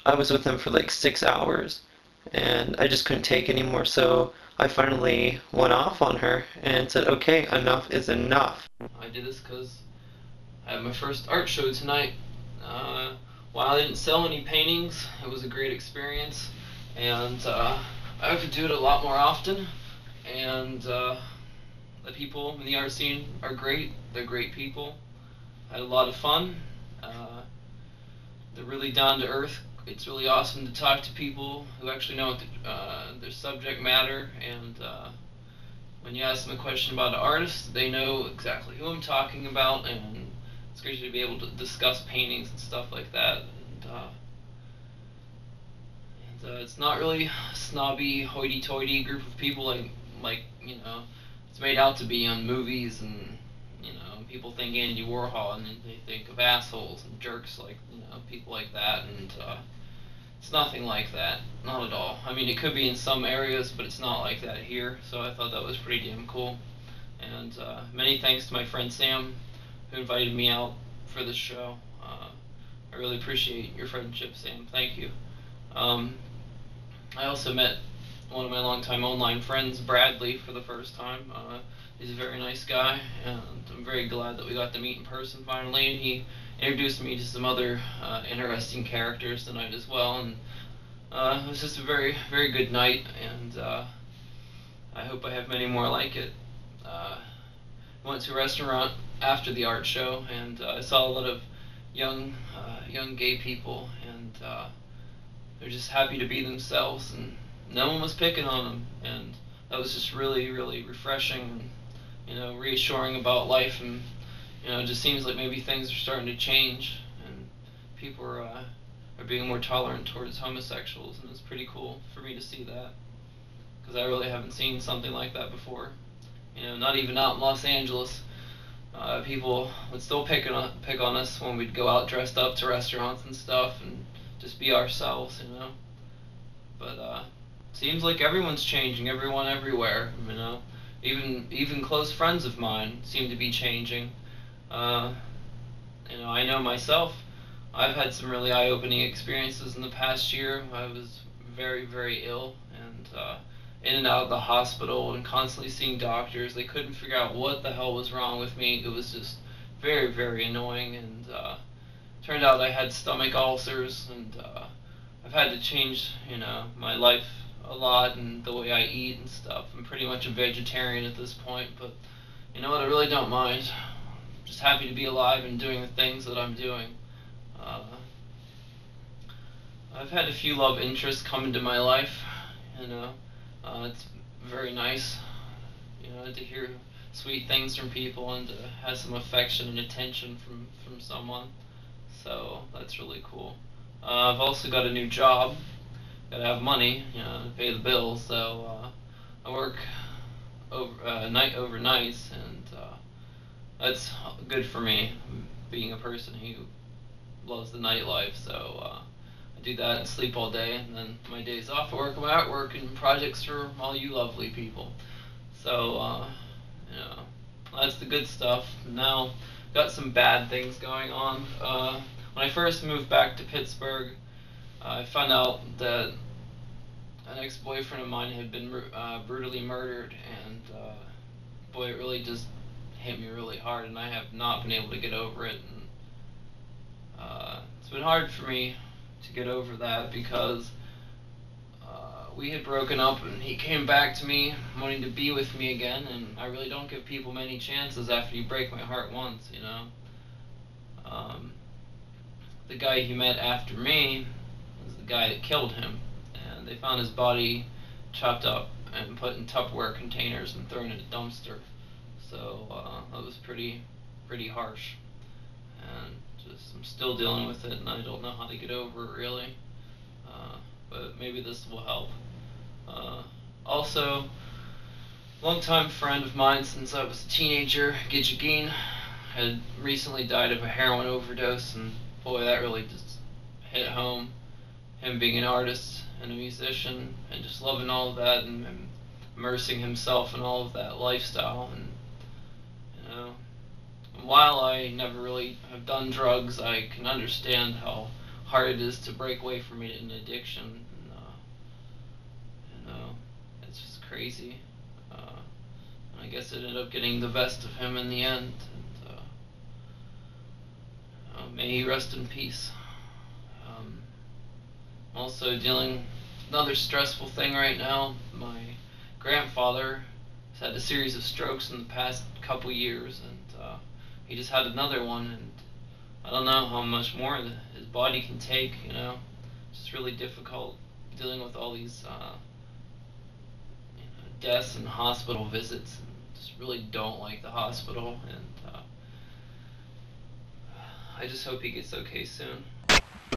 I was with him for like 6 hours, and I just couldn't take anymore, so I finally went off on her and said, okay, enough is enough. I did this because I had my first art show tonight. While I didn't sell any paintings, it was a great experience, and I could do it a lot more often. And the people in the art scene are great. They're great people. I had a lot of fun. Uh, they're really down to earth. It's really awesome to talk to people who actually know what their subject matter, and when you ask them a question about an artist, they know exactly who I'm talking about, and it's great to be able to discuss paintings and stuff like that. And it's not really a snobby, hoity-toity group of people like it's made out to be on movies, and people think Andy Warhol and they think of assholes and jerks like people like that, and it's nothing like that, not at all. I mean, it could be in some areas, but it's not like that here. So I thought that was pretty damn cool. And many thanks to my friend Sam, who invited me out for this show. I really appreciate your friendship, Sam. Thank you. Um, I also met one of my longtime online friends, Bradley, for the first time. He's a very nice guy, and I'm very glad that we got to meet in person finally. And he introduced me to some other interesting characters tonight as well. And it was just a very, very good night, and I hope I have many more like it. Went to a restaurant after the art show, and I saw a lot of young gay people, and they're just happy to be themselves, and no one was picking on them, and that was just really, really refreshing, and reassuring about life, and it just seems like maybe things are starting to change, and people are being more tolerant towards homosexuals, and it's pretty cool for me to see that, because I really haven't seen something like that before. Not even out in Los Angeles, people would still pick on us when we'd go out dressed up to restaurants and stuff, and just be ourselves. But seems like everyone's changing, everyone everywhere. Even close friends of mine seem to be changing. Uh, I know myself. I've had some really eye-opening experiences in the past year. I was very, very ill, and in and out of the hospital, and constantly seeing doctors. They couldn't figure out what the hell was wrong with me. It was just very, very annoying, and turned out I had stomach ulcers, and I've had to change, my life a lot, and the way I eat and stuff. I'm pretty much a vegetarian at this point, but you know what? I really don't mind. I'm just happy to be alive and doing the things that I'm doing. Uh, I've had a few love interests come into my life. You know, it's very nice, to hear sweet things from people and to have some affection and attention from someone. So that's really cool. I've also got a new job. Gotta have money, to pay the bills. So I work overnights, and that's good for me, being a person who loves the nightlife. So I do that and sleep all day, and then my days off, I work on my artwork and projects for all you lovely people. So that's the good stuff. Now, got some bad things going on. When I first moved back to Pittsburgh, I found out that an ex-boyfriend of mine had been brutally murdered, and boy, it really just hit me really hard, and I have not been able to get over it. And it's been hard for me to get over that, because we had broken up, and he came back to me wanting to be with me again, and I really don't give people many chances after you break my heart once. The guy he met after me was the guy that killed him, and they found his body chopped up and put in Tupperware containers and thrown in a dumpster. So that was pretty harsh, and just I'm still dealing with it, and I don't know how to get over it really. But maybe this will help. Also, longtime friend of mine since I was a teenager, Gidjagin, had recently died of a heroin overdose, and boy, that really just hit home. Him being an artist and a musician, and just loving all of that, and immersing himself in all of that lifestyle. And while I never really have done drugs, I can understand how hard it is to break away from it in addiction. And, it's just crazy. And I guess it ended up getting the best of him in the end. And, may he rest in peace. Also dealing another stressful thing right now. My grandfather has had a series of strokes in the past couple years, and he just had another one, and I don't know how much more his body can take. It's just really difficult dealing with all these deaths and hospital visits. And just really don't like the hospital, and I just hope he gets okay soon.